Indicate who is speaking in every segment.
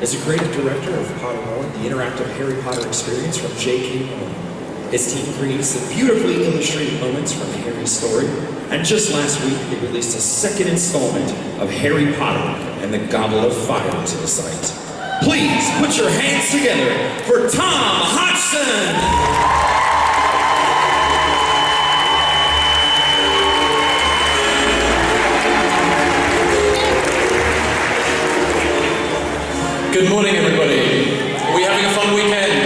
Speaker 1: is a creative director of Pottermore, the interactive Harry Potter experience from J.K. Rowling. His team created some beautifully illustrated moments from Harry's story, and just last week they released a second installment of Harry Potter and the Goblet of Fire to the site. Please put your hands together for Tom Hodgson!
Speaker 2: Good morning, everybody. Are we having a fun weekend?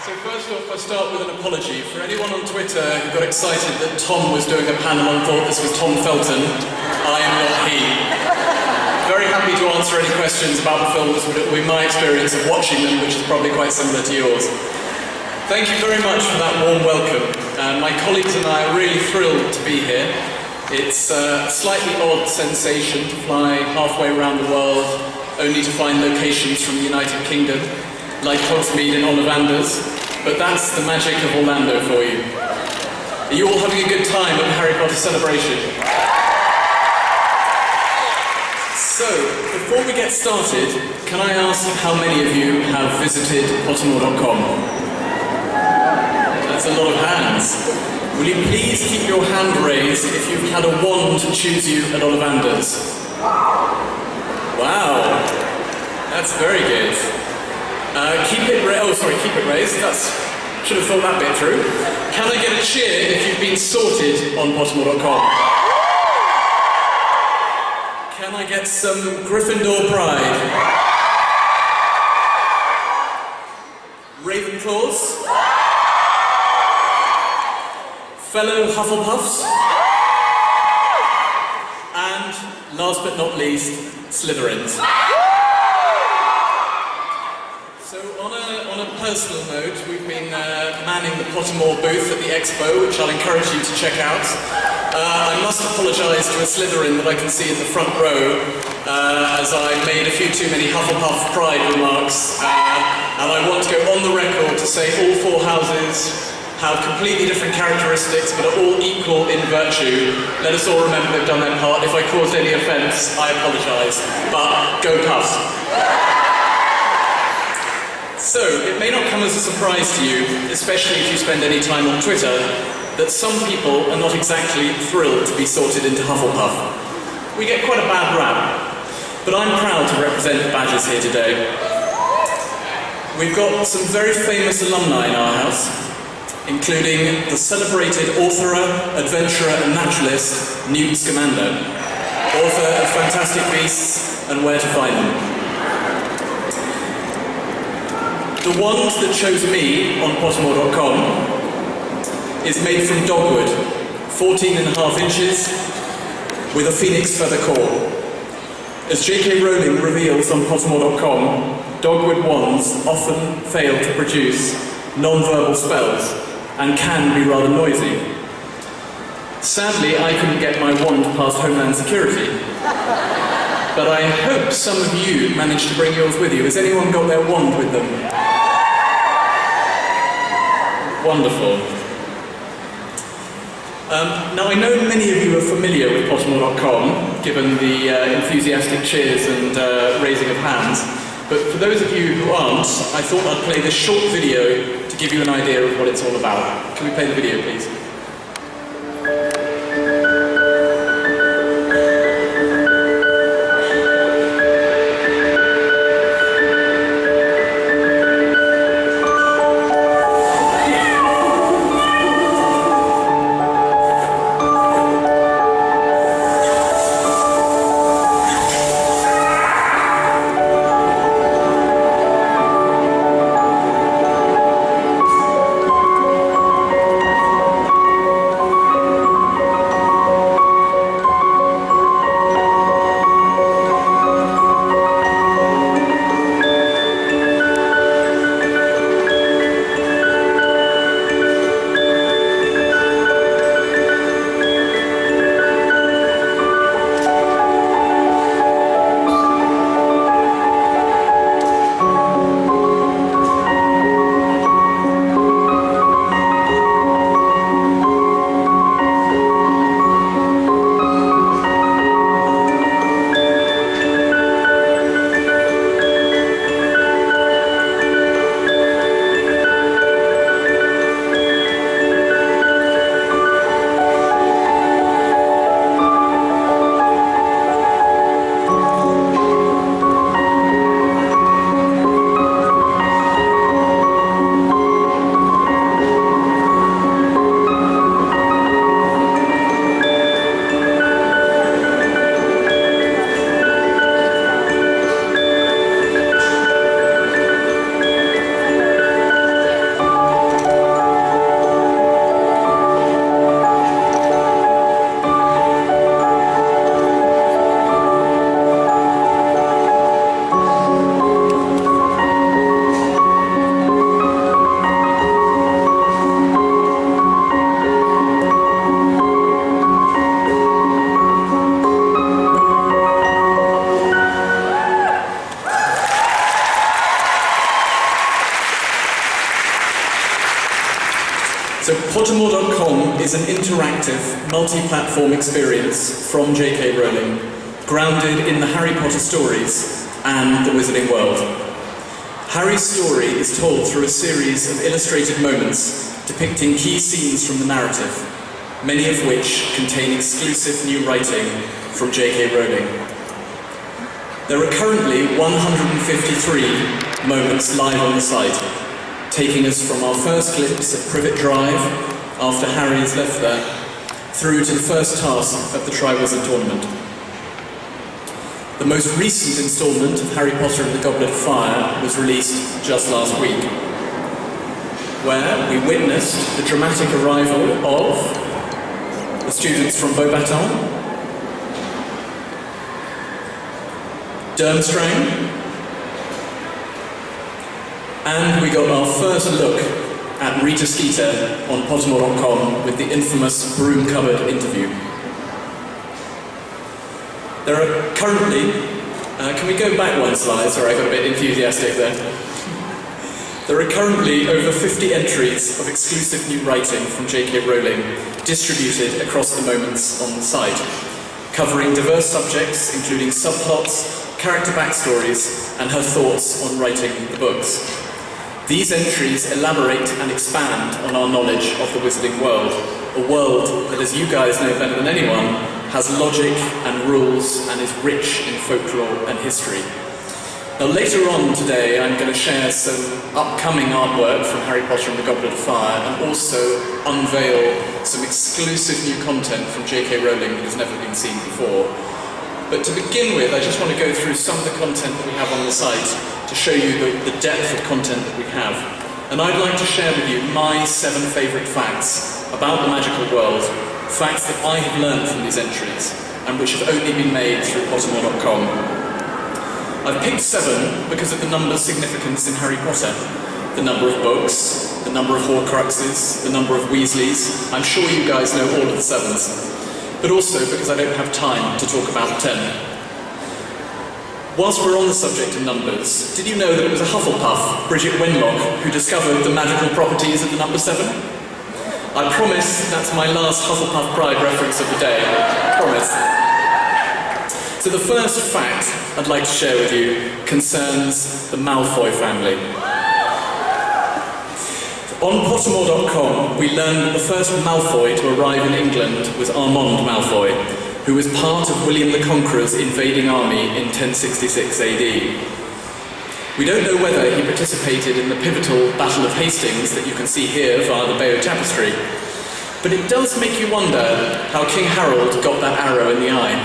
Speaker 2: So first off, I start with an apology. For anyone on Twitter who got excited that Tom was doing a panel and thought this was Tom Felton, I am not he. Very happy to answer any questions about the films with my experience of watching them, which is probably quite similar to yours. Thank you very much for that warm welcome. My colleagues and I are really thrilled to be here. It's a slightly odd sensation to fly halfway around the world only to find locations from the United Kingdom, like Hogsmeade and Ollivanders, but that's the magic of Orlando for you. Are you all having a good time at the Harry Potter celebration? So, before we get started, can I ask how many of you have visited Pottermore.com? That's a lot of hands. Will you please keep your hand raised if you've had a wand to choose you at Ollivanders? Wow, that's very good. Keep it raised. Should have thought that bit through. Can I get a cheer if you've been sorted on Pottermore.com? Can I get some Gryffindor pride? Ravenclaws? Fellow Hufflepuffs, and last but not least, Slytherins. So on a personal note, we've been manning the Pottermore booth at the Expo, which I'll encourage you to check out. I must apologise to a Slytherin that I can see in the front row, as I made a few too many Hufflepuff pride remarks, and I want to go on the record to say all four houses have completely different characteristics, but are all equal in virtue. Let us all remember they've done their part. If I caused any offence, I apologise. But go Puffs. So, it may not come as a surprise to you, especially if you spend any time on Twitter, that some people are not exactly thrilled to be sorted into Hufflepuff. We get quite a bad rap, but I'm proud to represent the Badgers here today. We've got some very famous alumni in our house, including the celebrated author, adventurer and naturalist, Newt Scamander, author of Fantastic Beasts and Where to Find Them. The wand that chose me on Pottermore.com is made from dogwood, 14.5 inches, with a phoenix feather core. As J.K. Rowling reveals on Pottermore.com, dogwood wands often fail to produce non-verbal spells and can be rather noisy. Sadly, I couldn't get my wand past Homeland Security. But I hope some of you managed to bring yours with you. Has anyone got their wand with them? Wonderful. Now I know many of you are familiar with Pottermore.com, given the enthusiastic cheers and raising of hands. But for those of you who aren't, I thought I'd play this short video to give you an idea of what it's all about. Can we play the video, please? Pottermore.com is an interactive, multi-platform experience from J.K. Rowling, grounded in the Harry Potter stories and the Wizarding World. Harry's story is told through a series of illustrated moments depicting key scenes from the narrative, many of which contain exclusive new writing from J.K. Rowling. There are currently 153 moments live on the site, taking us from our first glimpse of Privet Drive after Harry has left there, through to the first task of the Triwizard Tournament. The most recent instalment of Harry Potter and the Goblet of Fire was released just last week, where we witnessed the dramatic arrival of the students from Beauxbaton, Durmstrang, and we got our first look at Rita Skeeter on Pottermore.com with the infamous broom cupboard interview. There are currently, can we go back one slide? Sorry, I got a bit enthusiastic there. There are currently over 50 entries of exclusive new writing from J.K. Rowling distributed across the moments on the site, covering diverse subjects including subplots, character backstories, and her thoughts on writing the books. These entries elaborate and expand on our knowledge of the Wizarding World, a world that, as you guys know better than anyone, has logic and rules and is rich in folklore and history. Now later on today I'm going to share some upcoming artwork from Harry Potter and the Goblet of Fire and also unveil some exclusive new content from J.K. Rowling that has never been seen before. But to begin with, I just want to go through some of the content that we have on the site to show you the depth of content that we have. And I'd like to share with you my 7 favourite facts about the magical world, facts that I have learned from these entries and which have only been made through Pottermore.com. I've picked 7 because of the number's significance in Harry Potter. The number of books, the number of Horcruxes, the number of Weasleys. I'm sure you guys know all of the 7s. But also because I don't have time to talk about 10. Whilst we're on the subject of numbers, did you know that it was a Hufflepuff, Bridget Wenlock, who discovered the magical properties of the number 7? I promise that's my last Hufflepuff Pride reference of the day. I promise. So the first fact I'd like to share with you concerns the Malfoy family. On Pottermore.com, we learned that the first Malfoy to arrive in England was Armand Malfoy, who was part of William the Conqueror's invading army in 1066 AD. We don't know whether he participated in the pivotal Battle of Hastings that you can see here via the Bayeux Tapestry, but it does make you wonder how King Harold got that arrow in the eye.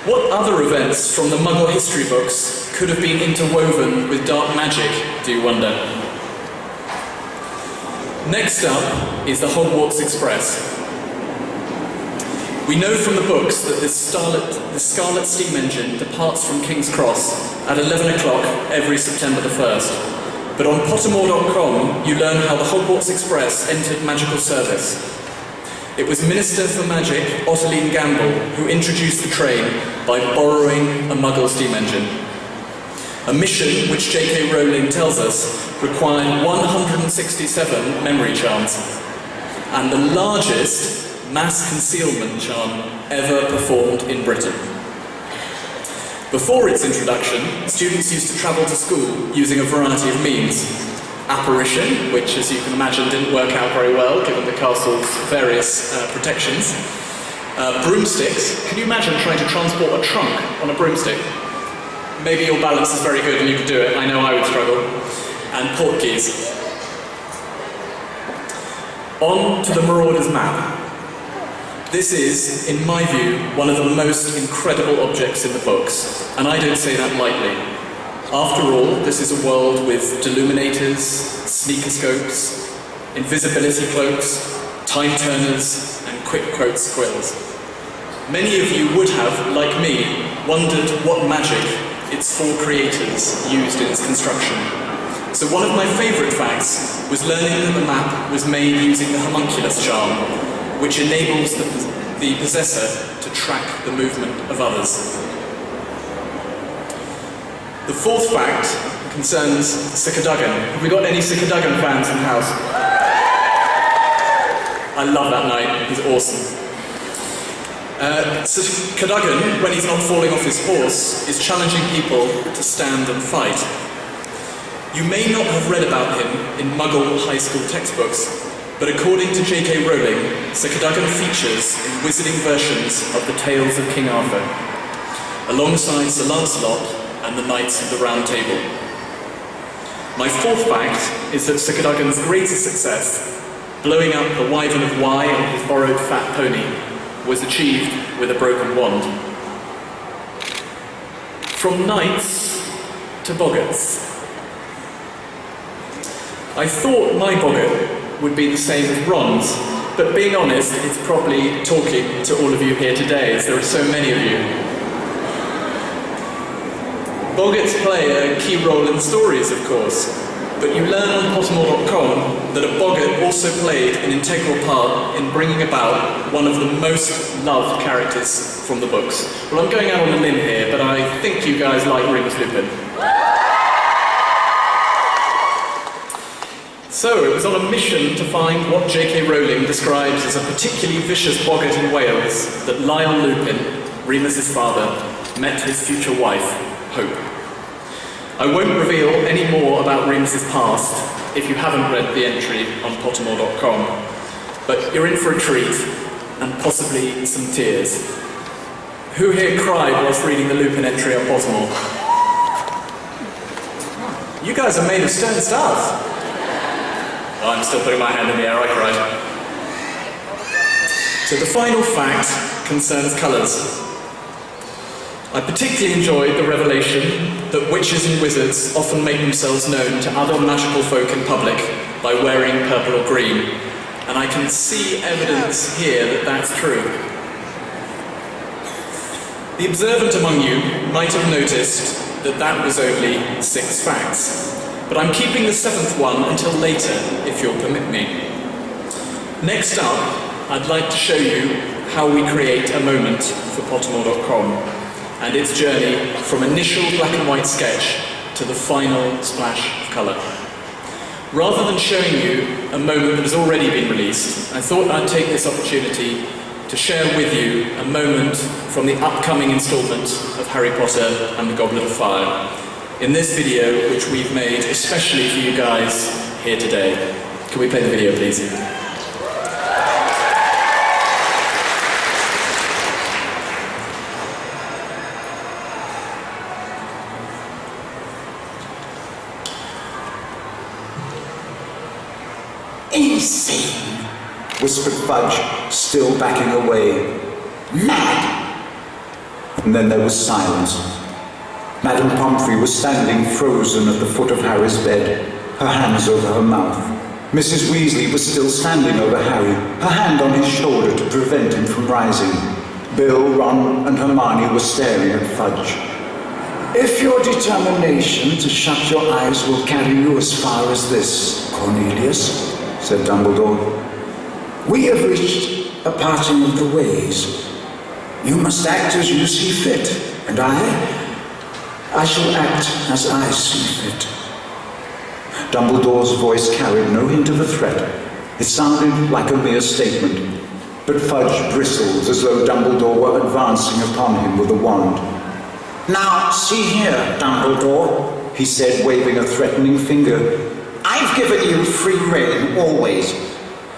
Speaker 2: What other events from the Muggle history books could have been interwoven with dark magic, do you wonder? Next up is the Hogwarts Express. We know from the books that the Scarlet Steam Engine departs from King's Cross at 11 o'clock every September the 1st. But on Pottermore.com, you learn how the Hogwarts Express entered magical service. It was Minister for Magic, Ottoline Gamble, who introduced the train by borrowing a Muggle steam engine. A mission which J.K. Rowling tells us required 167 memory charms, and the largest mass concealment charm ever performed in Britain. Before its introduction, students used to travel to school using a variety of means. Apparition, which as you can imagine didn't work out very well given the castle's various protections. Broomsticks. Can you imagine trying to transport a trunk on a broomstick? Maybe your balance is very good and you could do it. I know I would struggle. And portkeys. On to the Marauders map. This is, in my view, one of the most incredible objects in the books, and I don't say that lightly. After all, this is a world with deluminators, sneakoscopes, invisibility cloaks, time turners, and quick quote squills. Many of you would have, like me, wondered what magic its 4 creators used in its construction. So one of my favourite facts was learning that the map was made using the homunculus charm, which enables the possessor to track the movement of others. The 4th fact concerns Sicaduggan. Have we got any Sicaduggan fans in the house? I love that knight, he's awesome. So Cadogan, when he's not falling off his horse, is challenging people to stand and fight. You may not have read about him in Muggle high school textbooks, but according to J.K. Rowling, Sir Cadogan features in wizarding versions of the Tales of King Arthur, alongside Sir Lancelot and the Knights of the Round Table. My fourth fact is that Sir Cadogan's greatest success, blowing up the Wyvern of Wye on his borrowed fat pony, was achieved with a broken wand. From knights to boggarts. I thought my boggart would be the same as Ron's, but being honest, it's probably talking to all of you here today, as there are so many of you. Boggarts play a key role in stories, of course, but you learn on Pottermore.com that a boggart also played an integral part in bringing about one of the most loved characters from the books. Well, I'm going out on a limb here, but I think you guys like Remus Lupin. So, it was on a mission to find what J.K. Rowling describes as a particularly vicious boggart in Wales that Lyle Lupin, Remus's father, met his future wife, Hope. I won't reveal any more about Remus's past if you haven't read the entry on Pottermore.com, but you're in for a treat, and possibly some tears. Who here cried whilst reading the Lupin entry on Pottermore? You guys are made of stone stuff. Oh, I'm still putting my hand in the air, I cried. So the final fact concerns colours. I particularly enjoyed the revelation that witches and wizards often make themselves known to other magical folk in public by wearing purple or green, and I can see evidence here that that's true. The observant among you might have noticed that that was only 6 facts, but I'm keeping the 7th one until later, if you'll permit me. Next up, I'd like to show you how we create a moment for Pottermore.com, and its journey from initial black and white sketch to the final splash of colour. Rather than showing you a moment that has already been released, I thought I'd take this opportunity to share with you a moment from the upcoming instalment of Harry Potter and the Goblet of Fire, in this video which we've made especially for you guys here today. Can we play the video, please?
Speaker 3: Insane, whispered Fudge, still backing away. Mad! And then there was silence. Madame Pomfrey was standing frozen at the foot of Harry's bed, her hands over her mouth. Mrs. Weasley was still standing over Harry, her hand on his shoulder to prevent him from rising. Bill, Ron, and Hermione were staring at Fudge. If your determination to shut your eyes will carry you as far as this, Cornelius, said Dumbledore, we have reached a parting of the ways. You must act as you see fit, and I shall act as I see fit. Dumbledore's voice carried no hint of a threat. It sounded like a mere statement, but Fudge bristled as though Dumbledore were advancing upon him with a wand. Now, see here, Dumbledore, he said, waving a threatening finger. I've given you free rein, always.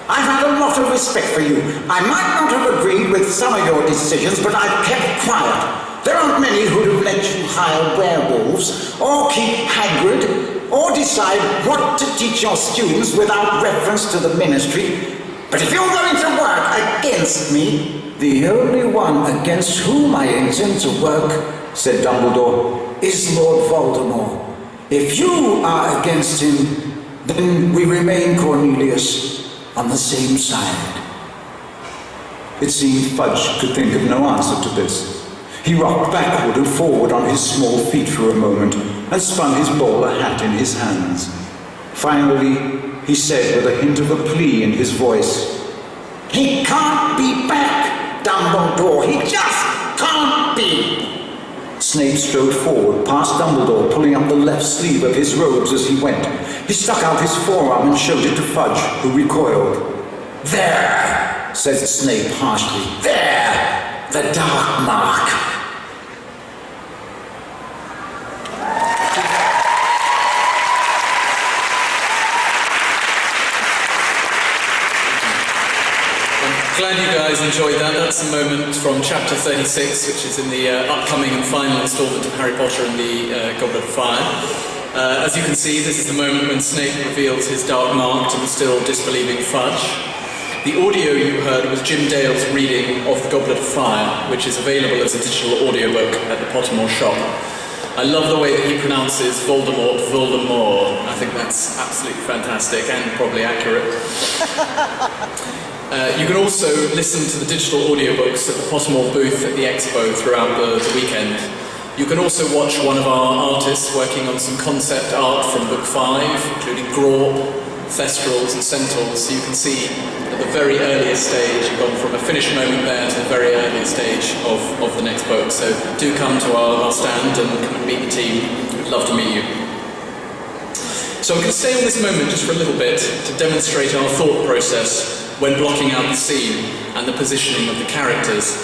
Speaker 3: I've had a lot of respect for you. I might not have agreed with some of your decisions, but I've kept quiet. There aren't many who'd have let you hire werewolves, or keep Hagrid, or decide what to teach your students without reference to the Ministry. But if you're going to work against me, the only one against whom I intend to work, said Dumbledore, is Lord Voldemort. If you are against him, then we remain, Cornelius, on the same side. It seemed Fudge could think of no answer to this. He rocked backward and forward on his small feet for a moment and spun his bowler hat in his hands. Finally, he said with a hint of a plea in his voice, He can't be back, Dumbledore. He just can't be. Snape strode forward, past Dumbledore, pulling up the left sleeve of his robes as he went. He stuck out his forearm and showed it to Fudge, who recoiled. There, says Snape harshly. There, the dark mark.
Speaker 2: Glad you guys enjoyed that. That's a moment from chapter 36, which is in the upcoming and final installment of Harry Potter and the Goblet of Fire. As you can see, this is the moment when Snape reveals his dark mark to the still disbelieving Fudge. The audio you heard was Jim Dale's reading of the Goblet of Fire, which is available as a digital audiobook at the Pottermore shop. I love the way that he pronounces Voldemort, Voldemort. I think that's absolutely fantastic and probably accurate. You can also listen to the digital audiobooks at the Pottermore booth at the Expo throughout the weekend. You can also watch one of our artists working on some concept art from Book 5, including Graup, Thestrals and Centaurs, so you can see at the very earliest stage, you've gone from a finished moment there to the very earliest stage of the next book. So do come to our stand and come and meet the team. We'd love to meet you. So I'm going to stay on this moment just for a little bit to demonstrate our thought process when blocking out the scene and the positioning of the characters.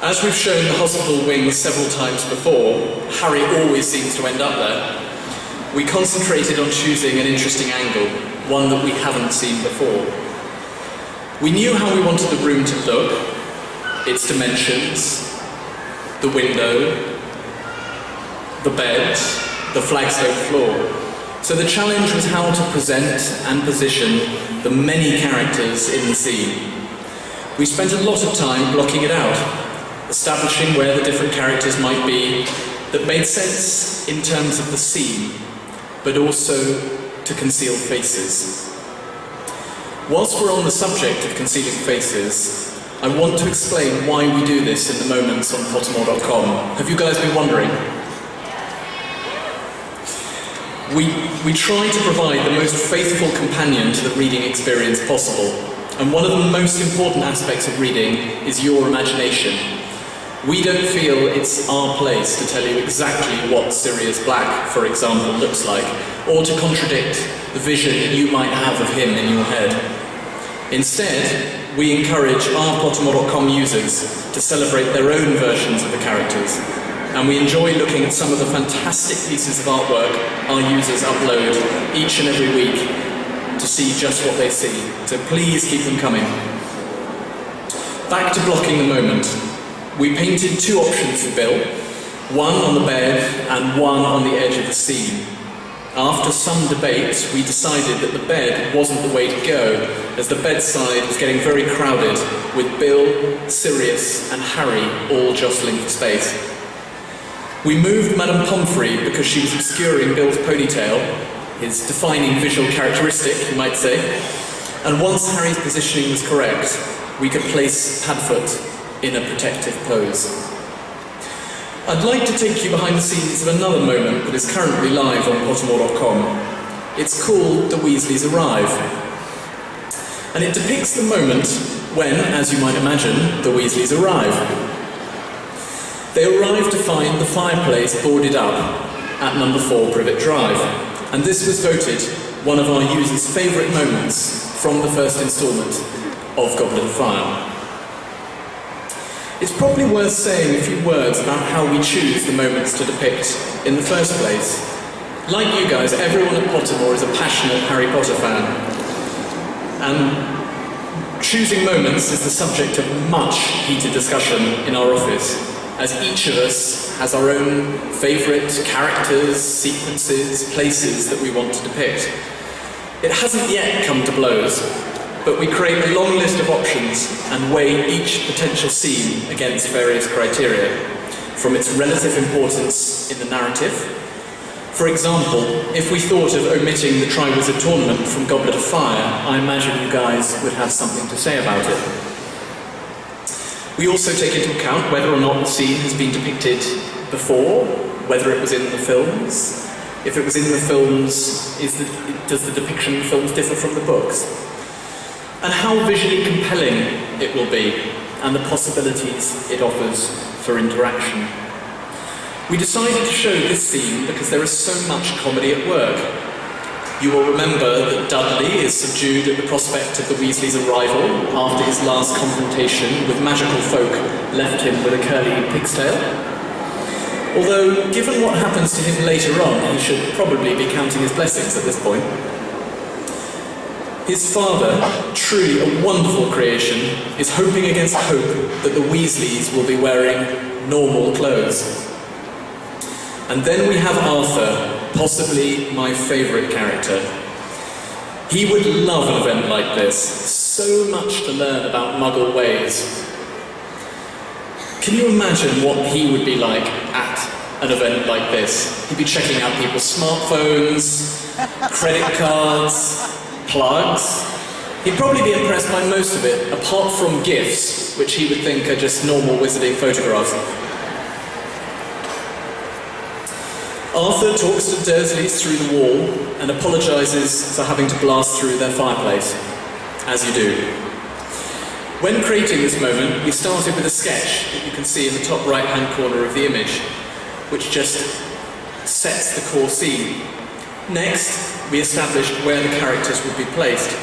Speaker 2: As we've shown the hospital wing several times before, Harry always seems to end up there. We concentrated on choosing an interesting angle, one that we haven't seen before. We knew how we wanted the room to look, its dimensions, the window, the bed, the flagstone floor. So the challenge was how to present and position the many characters in the scene. We spent a lot of time blocking it out, establishing where the different characters might be that made sense in terms of the scene, but also to conceal faces. Whilst we're on the subject of concealing faces, I want to explain why we do this in the moments on Pottermore.com. Have you guys been wondering? We try to provide the most faithful companion to the reading experience possible, and one of the most important aspects of reading is your imagination. We don't feel it's our place to tell you exactly what Sirius Black, for example, looks like, or to contradict the vision that you might have of him in your head. Instead, we encourage our Pottermore.com users to celebrate their own versions of the characters, and we enjoy looking at some of the fantastic pieces of artwork our users upload each and every week to see just what they see. So please keep them coming. Back to blocking the moment. We painted two options for Bill, one on the bed and one on the edge of the scene. After some debate, we decided that the bed wasn't the way to go, as the bedside was getting very crowded, with Bill, Sirius and Harry all jostling for space. We moved Madame Pomfrey because she was obscuring Bill's ponytail, his defining visual characteristic, you might say, and once Harry's positioning was correct, we could place Padfoot in a protective pose. I'd like to take you behind the scenes of another moment that is currently live on Pottermore.com. It's called The Weasleys Arrive, and it depicts the moment when, as you might imagine, the Weasleys arrive. They arrive to find the fireplace boarded up at number 4 Privet Drive, and this was voted one of our users' favourite moments from the first instalment of Goblet of Fire. It's probably worth saying a few words about how we choose the moments to depict in the first place. Like you guys, everyone at Pottermore is a passionate Harry Potter fan, and choosing moments is the subject of much heated discussion in our office, as each of us has our own favourite characters, sequences, places that we want to depict. It hasn't yet come to blows, but we create a long list of options and weigh each potential scene against various criteria, from its relative importance in the narrative. For example, if we thought of omitting the Triwizard Tournament from Goblet of Fire, I imagine you guys would have something to say about it. We also take into account whether or not the scene has been depicted before, whether it was in the films. If it was in the films, does the depiction in the films differ from the books? And how visually compelling it will be, and the possibilities it offers for interaction. We decided to show this scene because there is so much comedy at work. You will remember that Dudley is subdued at the prospect of the Weasleys' arrival after his last confrontation with magical folk left him with a curly pig's tail. Although, given what happens to him later on, he should probably be counting his blessings at this point. His father, truly a wonderful creation, is hoping against hope that the Weasleys will be wearing normal clothes. And then we have Arthur, possibly my favourite character. He would love an event like this, so much to learn about Muggle ways. Can you imagine what he would be like at an event like this? He'd be checking out people's smartphones, credit cards, plugs. He'd probably be impressed by most of it, apart from gifts, which he would think are just normal wizarding photographs. Arthur talks to Dursleys through the wall and apologises for having to blast through their fireplace, as you do. When creating this moment, we started with a sketch that you can see in the top right-hand corner of the image, which just sets the core scene. Next, we established where the characters would be placed.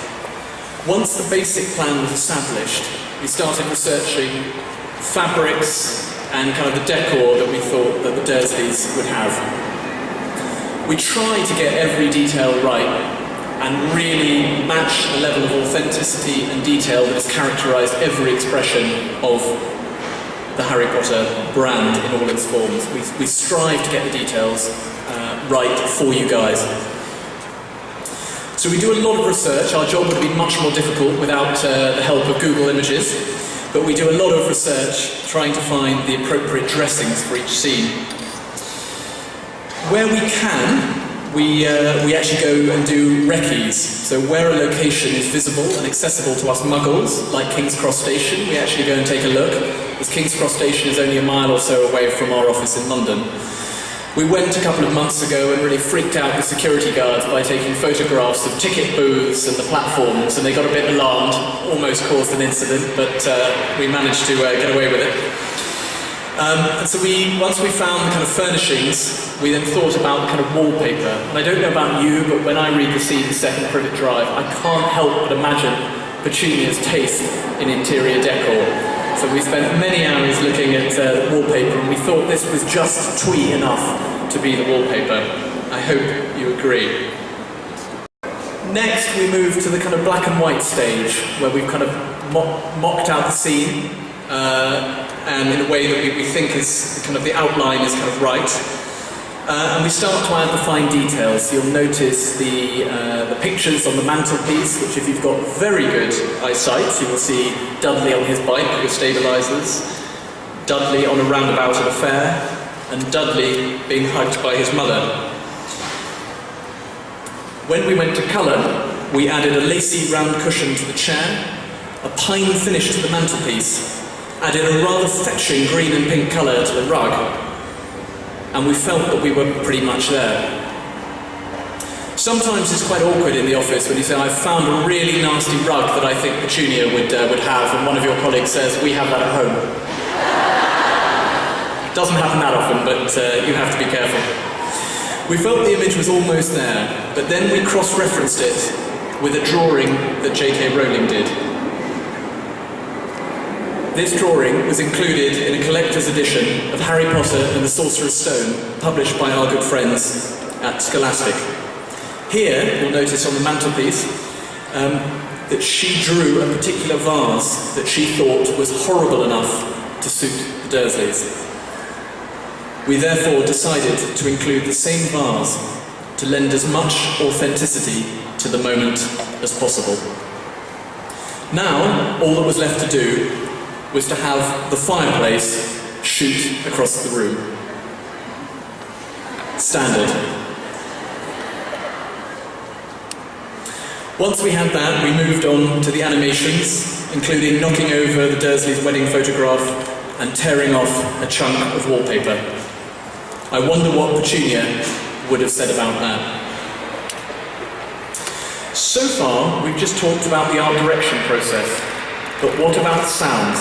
Speaker 2: Once the basic plan was established, we started researching fabrics and kind of the decor that we thought that the Dursleys would have. We tried to get every detail right and really match the level of authenticity and detail that has characterised every expression of the Harry Potter brand in all its forms. We strive to get the details right for you guys. So we do a lot of research. Our job would be much more difficult without the help of Google Images, but we do a lot of research trying to find the appropriate dressings for each scene. Where we can, we actually go and do recce's. So where a location is visible and accessible to us Muggles, like King's Cross Station, we actually go and take a look, as King's Cross Station is only a mile or so away from our office in London. We went a couple of months ago and really freaked out the security guards by taking photographs of ticket booths and the platforms, and they got a bit alarmed, almost caused an incident, but we managed to get away with it. And so once we found the kind of furnishings, we then thought about the kind of wallpaper. And I don't know about you, but when I read the scene set in Privet Drive, I can't help but imagine Petunia's taste in interior decor. So we spent many hours looking at wallpaper, and we thought this was just twee enough to be the wallpaper. I hope you agree. Next, we move to the kind of black and white stage, where we've kind of mocked out the scene, and in a way that we think is kind of the outline is kind of right. And we start to add the fine details. You'll notice the pictures on the mantelpiece, which if you've got very good eyesight, you will see Dudley on his bike with stabilisers, Dudley on a roundabout at a fair, and Dudley being hugged by his mother. When we went to colour, we added a lacy round cushion to the chair, a pine finish to the mantelpiece, added a rather fetching green and pink colour to the rug, and we felt that we were pretty much there. Sometimes it's quite awkward in the office when you say, I've found a really nasty rug that I think Petunia would have, and one of your colleagues says, we have that at home. Doesn't happen that often, but you have to be careful. We felt the image was almost there, but then we cross-referenced it with a drawing that J.K. Rowling did. This drawing was included in a collector's edition of Harry Potter and the Sorcerer's Stone, published by our good friends at Scholastic. Here, you'll notice on the mantelpiece that she drew a particular vase that she thought was horrible enough to suit the Dursleys. We therefore decided to include the same vase to lend as much authenticity to the moment as possible. Now, all that was left to do was to have the fireplace shoot across the room. Standard. Once we had that, we moved on to the animations, including knocking over the Dursleys' wedding photograph and tearing off a chunk of wallpaper. I wonder what Petunia would have said about that. So far, we've just talked about the art direction process, but what about sound?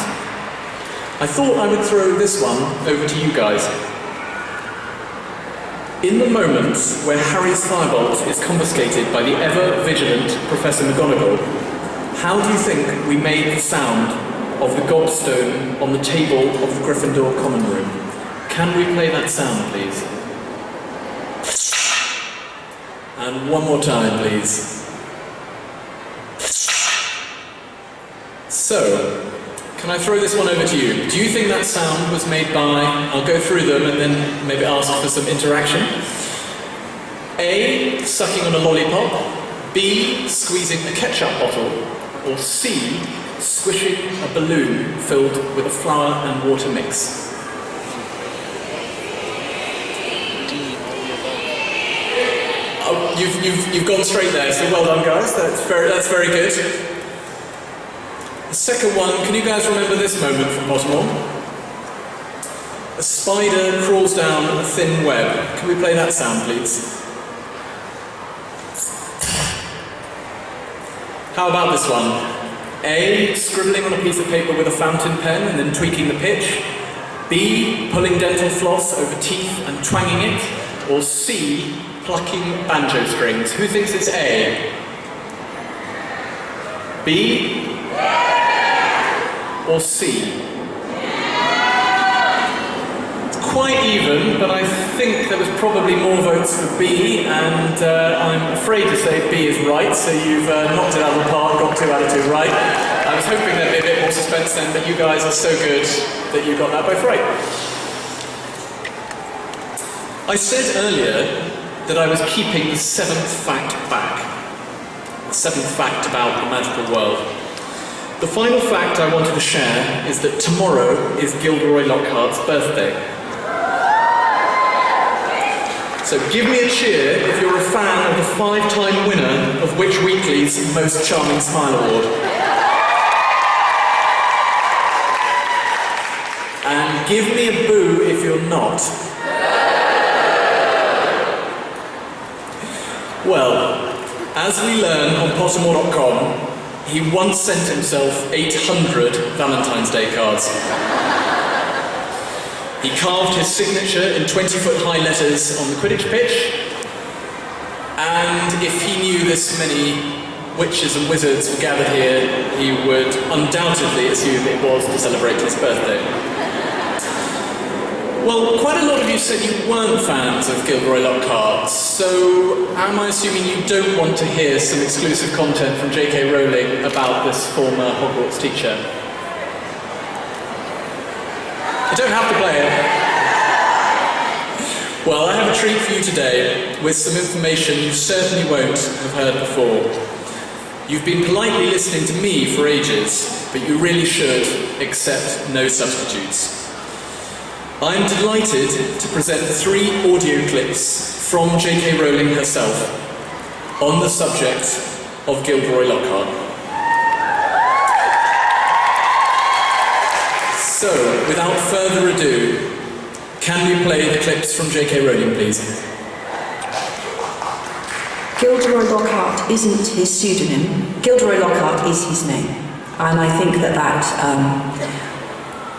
Speaker 2: I thought I would throw this one over to you guys. In the moment where Harry's firebolt is confiscated by the ever-vigilant Professor McGonagall, how do you think we made the sound of the gobstone on the table of the Gryffindor common room? Can we play that sound, please? And one more time, please. So, can I throw this one over to you? Do you think that sound was made by, I'll go through them and then maybe ask for some interaction. A, sucking on a lollipop. B, squeezing a ketchup bottle. Or C, squishing a balloon filled with a flour and water mix. Oh, you've gone straight there, so well done, guys. That's very good. The second one, can you guys remember this moment from Pottermore? A spider crawls down a thin web. Can we play that sound, please? How about this one? A, scribbling on a piece of paper with a fountain pen and then tweaking the pitch. B, pulling dental floss over teeth and twanging it. Or C, plucking banjo strings. Who thinks it's A? B? Or C? It's quite even, but I think there was probably more votes for B, and I'm afraid to say B is right, so you've knocked it out of the park, got 2 out of 2 right. I was hoping there'd be a bit more suspense then, but you guys are so good that you got that both right. I said earlier that I was keeping the 7th fact back. The 7th fact about the magical world. The final fact I wanted to share is that tomorrow is Gilderoy Lockhart's birthday. So give me a cheer if you're a fan of the 5-time winner of Witch Weekly's Most Charming Smile Award. And give me a boo if you're not. Well, as we learn on Pottermore.com, he once sent himself 800 Valentine's Day cards. He carved his signature in 20-foot-high letters on the Quidditch pitch, and if he knew this many witches and wizards were gathered here, he would undoubtedly assume it was to celebrate his birthday. Well, quite a lot of you said you weren't fans of Gilderoy Lockhart, so am I assuming you don't want to hear some exclusive content from J.K. Rowling about this former Hogwarts teacher? You don't have to play it. Well, I have a treat for you today with some information you certainly won't have heard before. You've been politely listening to me for ages, but you really should accept no substitutes. I'm delighted to present 3 audio clips from J.K. Rowling herself on the subject of Gilderoy Lockhart. So, without further ado, can we play the clips from J.K. Rowling, please?
Speaker 4: Gilderoy Lockhart isn't his pseudonym. Gilderoy Lockhart is his name. And I think that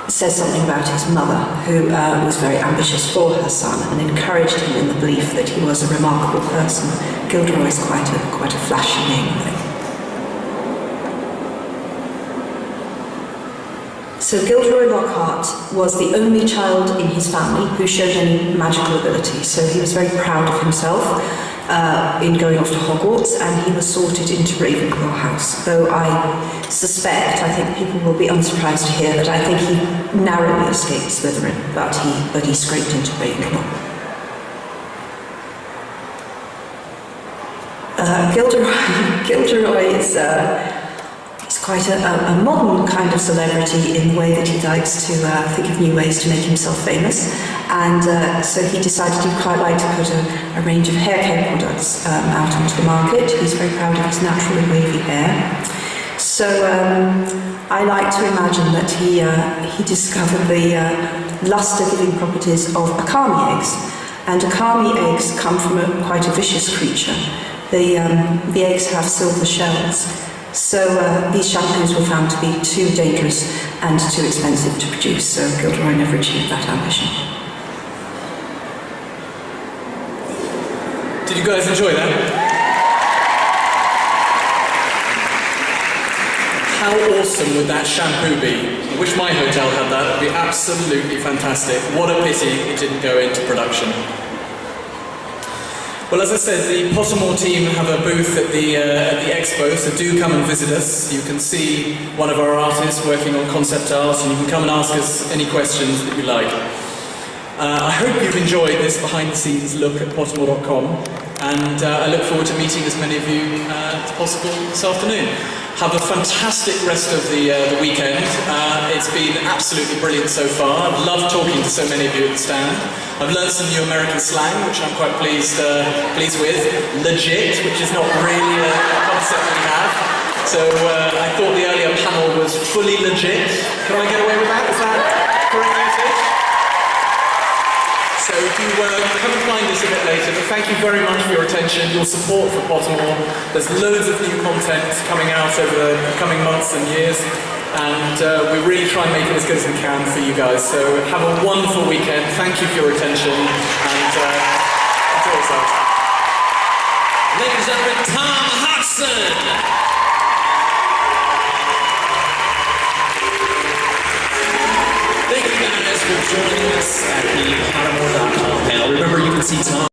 Speaker 4: says something about his mother, who was very ambitious for her son and encouraged him in the belief that he was a remarkable person. Gilderoy is quite a flashy name, I think. So Gilderoy Lockhart was the only child in his family who showed any magical ability, so he was very proud of himself in going off to Hogwarts, and he was sorted into Ravenclaw House. Though I think people will be unsurprised to hear that I think he narrowly escaped Slytherin, but he scraped into Ravenclaw. Gilderoy is quite a modern kind of celebrity in the way that he likes to think of new ways to make himself famous, and so he decided he'd quite like to put a range of hair care products out onto the market. He's very proud of his naturally wavy hair. So I like to imagine that he discovered the luster-giving properties of akami eggs, and akami eggs come from quite a vicious creature. The eggs have silver shells. So these shampoos were found to be too dangerous and too expensive to produce, so Gilderoy never achieved that ambition.
Speaker 2: Did you guys enjoy that? How awesome would that shampoo be? I wish my hotel had that. It would be absolutely fantastic. What a pity it didn't go into production. Well, as I said, the Pottermore team have a booth at the expo, so do come and visit us. You can see one of our artists working on concept art, and you can come and ask us any questions that you like. I hope you've enjoyed this behind-the-scenes look at Pottermore.com, and I look forward to meeting as many of you as possible this afternoon. Have a fantastic rest of the weekend. It's been absolutely brilliant so far. I've loved talking to so many of you at the stand. I've learned some new American slang, which I'm quite pleased with. Legit, which is not really a concept we have. So I thought the earlier panel was fully legit. Can I get away with that? Is that correct usage? So if you come and find us a bit later, but thank you very much for your attention, your support for Pottermore. There's loads of new content coming out over the coming months and years, and we really try and make it as good as we can for you guys. So have a wonderful weekend. Thank you for your attention, and enjoy yourselves.
Speaker 1: Ladies and gentlemen, Tom Hodgson! Thank you guys for joining us at the Pottermore.com panel. Remember, you can see Tom